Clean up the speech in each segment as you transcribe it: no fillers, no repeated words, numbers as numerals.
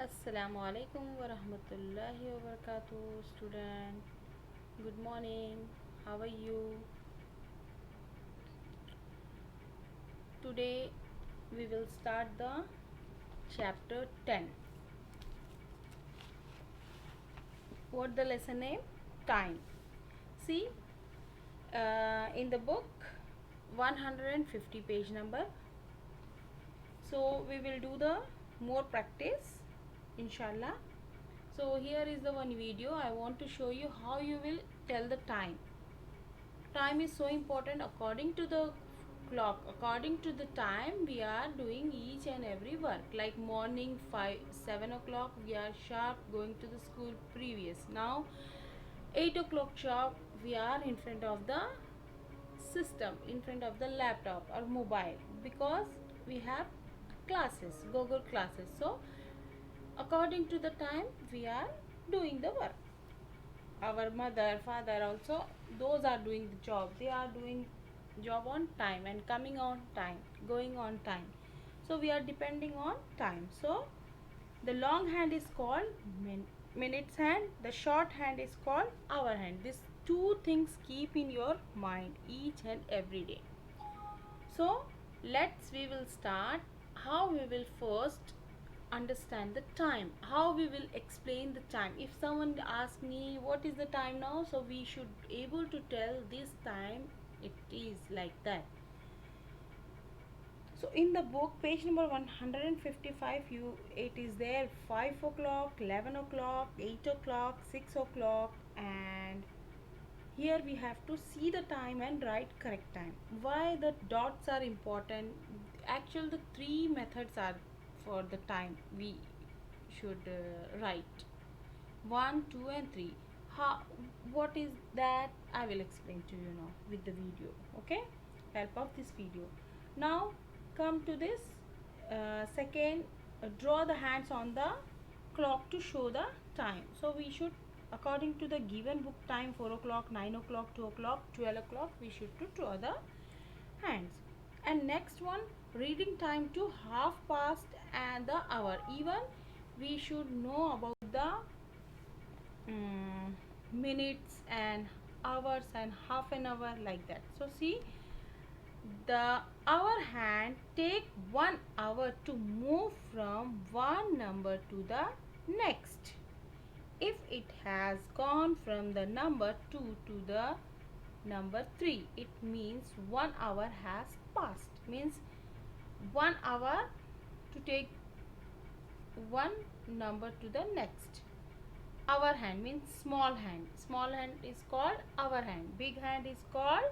Assalamu alaikum wa rahmatullahi wa barakatuh, student. Good morning. How are you? Today we will start the chapter 10. What the lesson name? Time. See, in the book 150 page number. So we will do the more practice, inshallah. So here is the one video. I want to show you how you will tell the time. Time is so important. According to the clock, according to the time, we are doing each and every work. Like morning 7 o'clock we are sharp going to the school. Previous now 8 o'clock sharp we are in front of the system, in front of the laptop or mobile, because we have classes, Google classes. So according to the time we are doing the work. Our mother, father also, those are doing the job. They are doing job on time and coming on time, going on time. So we are depending on time. So the long hand is called minutes hand, the short hand is called hour hand. These two things keep in your mind each and every day. So we will start. How we will first understand the time, how we will explain the time. If someone asks me what is the time now, so we should able to tell this time, it is like that. So in the book page number 155, you it is there 5 o'clock, 11 o'clock, 8 o'clock, 6 o'clock, and here we have to see the time and write correct time. Why the dots are important? Actually the three methods are for the time we should write: 1, 2 and 3. How, what is that? I will explain to you now with the video. Okay, help of this video. Now come to this second. Draw the hands on the clock to show the time. So we should, according to the given book time, 4 o'clock, 9 o'clock, 2 o'clock, 12 o'clock, we should to draw the hands. And next one, reading time to half past and the hour. Even we should know about the minutes and hours and half an hour, like that. So see, the hour hand take 1 hour to move from one number to the next. If it has gone from the number 2 to the number 3, it means 1 hour has passed. Means 1 hour to take one number to the next. Hour hand means small hand. Small hand is called hour hand. Big hand is called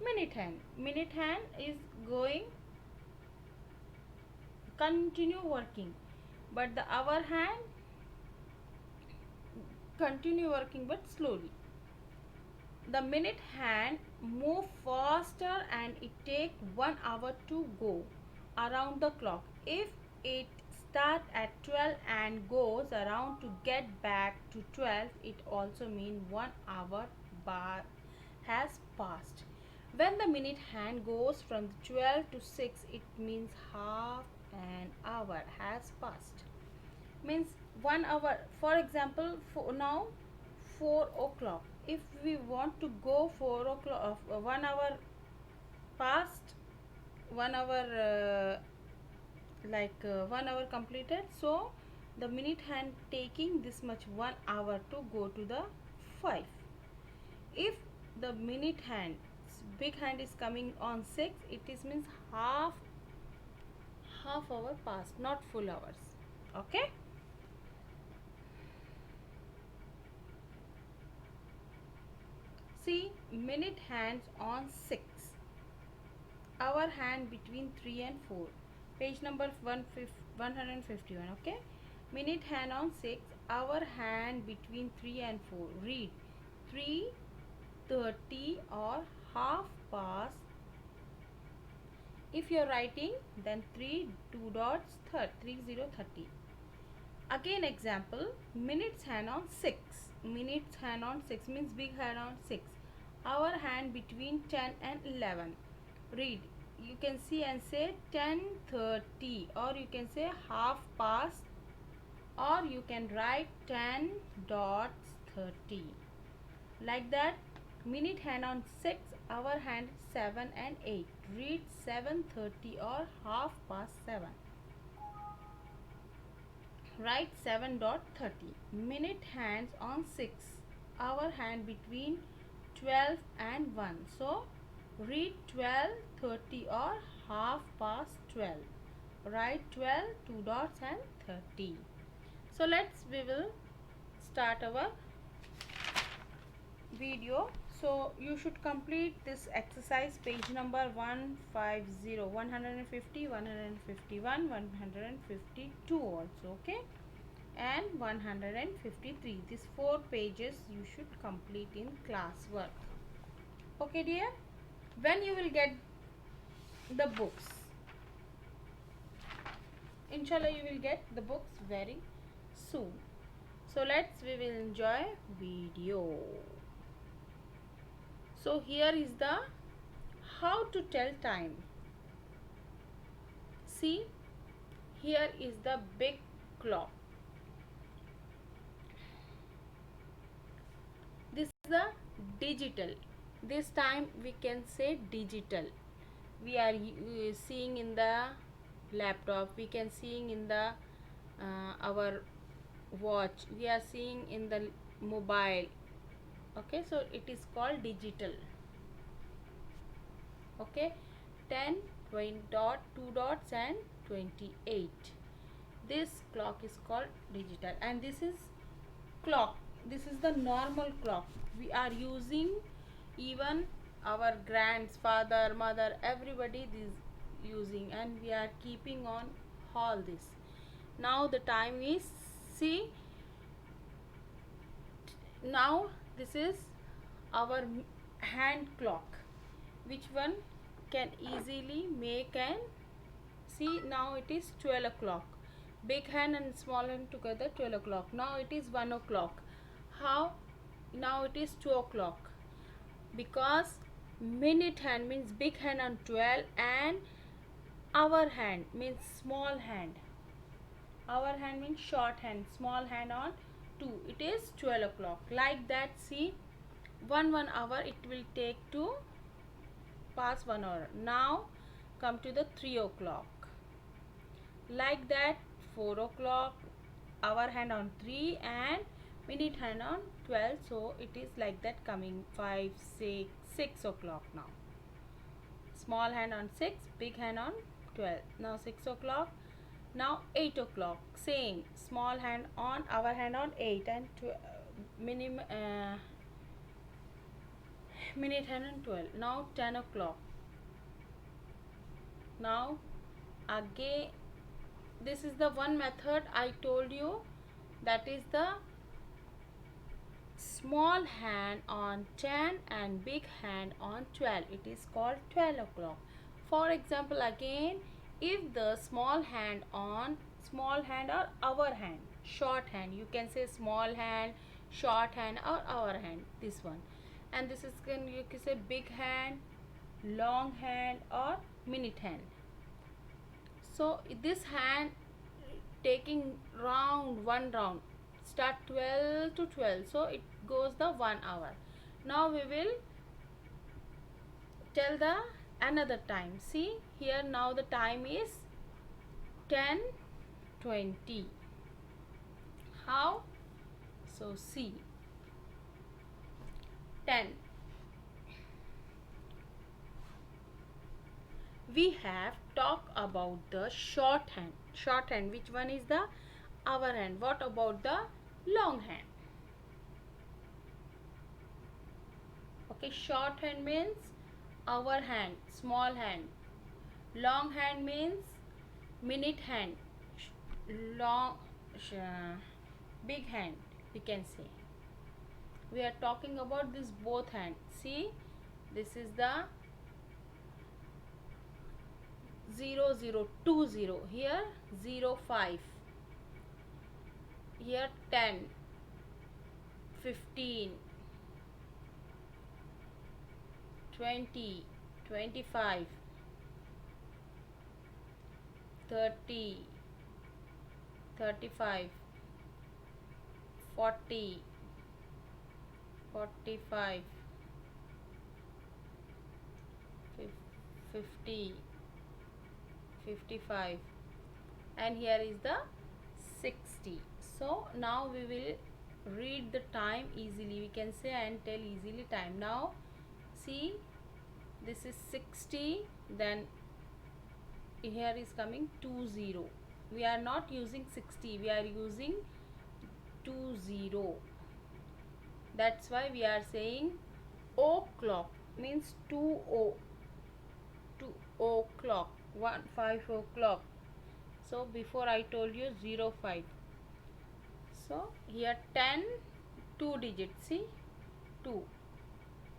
minute hand. Minute hand is going, continue working, but the hour hand continue working but slowly. The minute hand move faster and it take 1 hour to go around the clock. If it start at 12 and goes around to get back to 12, it also means 1 hour bar has passed. When the minute hand goes from 12 to 6, it means half an hour has passed. Means 1 hour. For example, for now 4 o'clock. If we want to go 4 o'clock, 1 hour past, 1 hour 1 hour completed. So the minute hand taking this much 1 hour to go to the 5. If the minute hand, big hand is coming on 6, it is means half hour past, not full hours. Okay. See, minute hands on 6, hour hand between 3 and 4. Page number 151. Okay. Minute hand on 6, hour hand between 3 and 4. Read 3:30 or half past. If you are writing, then 3 2 dots 30:30. Again example, minutes hand on 6. Minutes hand on 6 means big hand on 6. Hour hand between 10 and 11. Read. You can see and say 10:30, or you can say half past or you can write 10 dots 30 like that. Minute hand on 6, hour hand 7 and 8. Read 7:30 or half past 7. Write 7:30. Minute hands on 6, hour hand between 12 and 1. So read 12:30 or half past 12. Write 12, 2 dots and 30. So we will start our video. So you should complete this exercise, page number 150, 150, 151, 152 also, okay, and 153. These 4 pages you should complete in classwork. Okay dear, when you will get the books? Inshallah you will get the books very soon. So we will enjoy video. So here is the how to tell time. See, here is the big clock. This is the digital. This time we can say digital. We are seeing in the laptop. We can seeing in the our watch. We are seeing in the mobile. Okay, so it is called digital. Okay, 10, 20 dot, 2 dots and 28. This clock is called digital, and this is clock. This is the normal clock we are using. Even our grandfather, mother, everybody is using, and we are keeping on all this. Now the time is, see, now this is our hand clock, which one can easily make and see. Now it is 12 o'clock. Big hand and small hand together, 12 o'clock. Now it is 1 o'clock. How? Now it is 2 o'clock. Because minute hand means big hand on 12 and hour hand means small hand. Hour hand means short hand, small hand on 2. It is 12 o'clock. Like that, see, 1 hour it will take to pass 1 hour. Now come to the 3 o'clock. Like that, 4 o'clock, hour hand on 3 and minute hand on 12. So it is like that coming 5, 6 o'clock now. Small hand on 6, big hand on 12. Now 6 o'clock. Now 8 o'clock. Same, small hand on, hour hand on 8 and minute hand on 12. Now 10 o'clock. Now again, this is the one method I told you, that is the small hand on 10 and big hand on 12. It is called 12 o'clock. For example, again, if the small hand on small hand or hour hand, short hand, you can say small hand, short hand or hour hand, this one. And this is, you can say big hand, long hand or minute hand. So this hand taking one round, start 12 to 12, so it goes the 1 hour. Now we will tell the another time. See here, now the time is 10:20. How? So see, 10. We have talked about the short hand. Short hand, which one is the hour hand? What about the long hand? Okay, short hand means hour hand, small hand. Long hand means minute hand, big hand, we can say. We are talking about this both hand. See, this is the 0020, here 05, here 10, 15, 20, 25, 30, 35, 40, 45, 50, 55, and here is the 60. So now we will read the time easily. We can say and tell easily time. Now see, this is 60, then here is coming 20. We are not using 60, we are using 20. That's why we are saying o'clock, means 2 o'clock, 5 o'clock. So before I told you 05. So here 10, 2 digits, see, 2,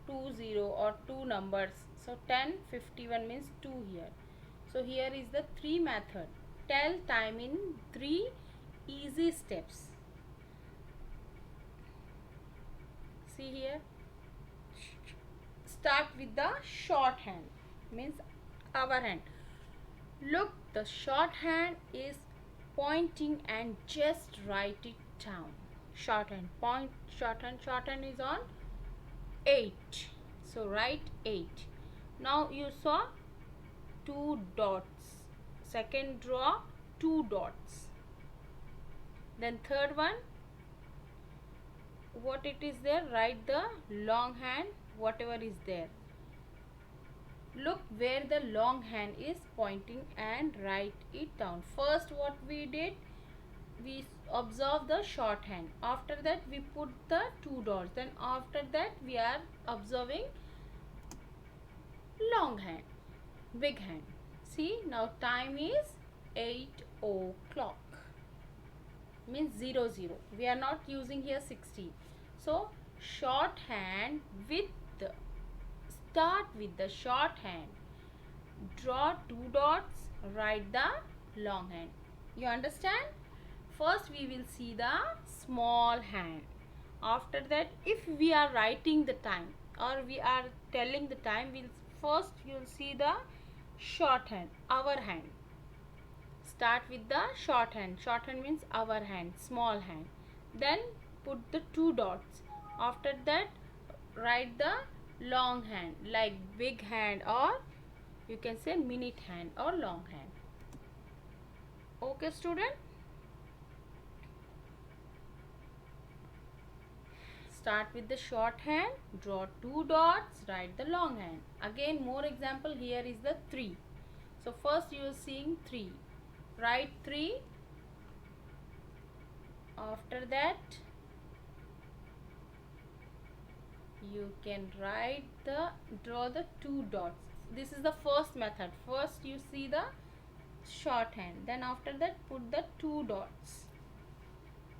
20 or 2 numbers. So 10, 51 means 2 here. So here is the 3 method. Tell time in 3 easy steps. See here, start with the shorthand, means our hand. Look, the shorthand is pointing and just write it down. Shorthand, point, shorthand is on 8. So write 8. Now you saw 2 dots. Second draw 2 dots. Then third one, what it is there, write the long hand, whatever is there. Look where the long hand is pointing and write it down. First what we did, we observe the short hand. After that we put the 2 dots. Then after that we are observing long hand, big hand. See, now time is 8 o'clock. Means 00. We are not using here 60. So short hand with the, start with the short hand, draw 2 dots, write the long hand. You understand? First we will see the small hand. After that, if we are writing the time or we are telling the time, first you will see the short hand, our hand. Start with the short hand. Short hand means our hand, small hand. Then put the 2 dots. After that write the long hand, like big hand, or you can say minute hand or long hand. Okay student? Start with the short hand, draw 2 dots, write the long hand. Again more example, here is the 3. So first you are seeing 3. Write 3. After that you can draw the 2 dots. This is the first method. First you see the short hand, then after that put the 2 dots.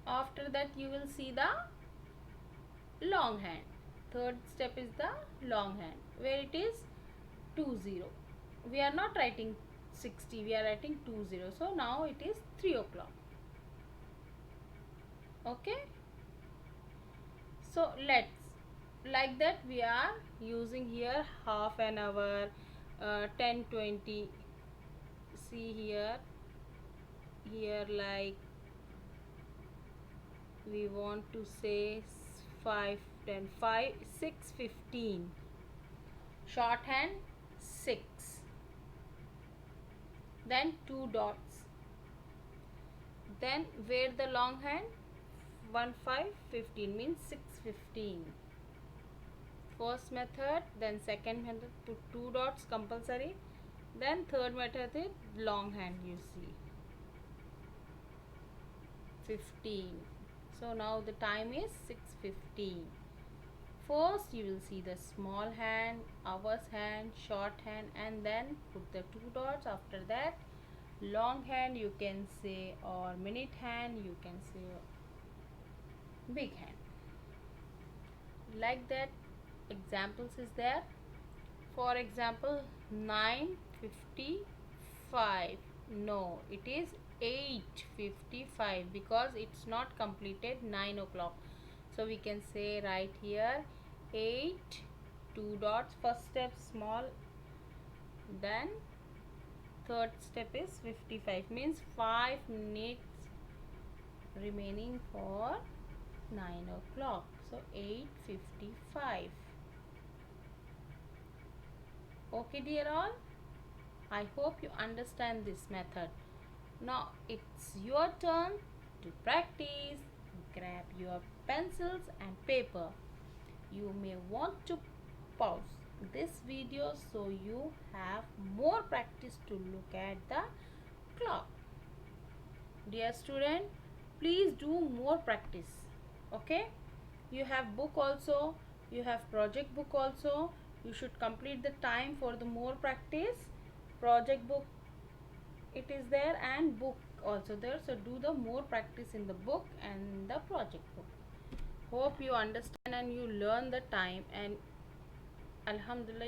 After that you will see the long hand. Third step is the long hand, where it is 20. We are not writing 60, we are writing 20. So now it is 3 o'clock. Okay, so let's, like that we are using here half an hour, 10-20. See here like we want to say 5, 10, 5, 6, 15. Shorthand 6. Then 2 dots. Then where the long hand, 1, 5, 15 means 6, 15. First method, then second method, put 2 dots compulsory. Then third method is long hand, you see, 15. So now the time is 6:15. First you will see the small hand, hours hand, short hand, and then put the 2 dots. After that long hand you can say, or minute hand you can say, big hand. Like that examples is there. For example, 9:55. No, it is 8:55 because it's not completed 9 o'clock. So we can say right here 8, 2 dots. First step small, then third step is 55, means 5 minutes remaining for 9 o'clock. So 8:55. Okay, dear all. I hope you understand this method. Now it's your turn to practice. Grab your pencils and paper. You may want to pause this video so you have more practice to look at the clock. Dear student, please do more practice. Okay, you have book also, you have project book also. You should complete the time for the more practice. Project book it is there and book also there, so do the more practice in the book and the project book. Hope you understand and you learn the time, and alhamdulillah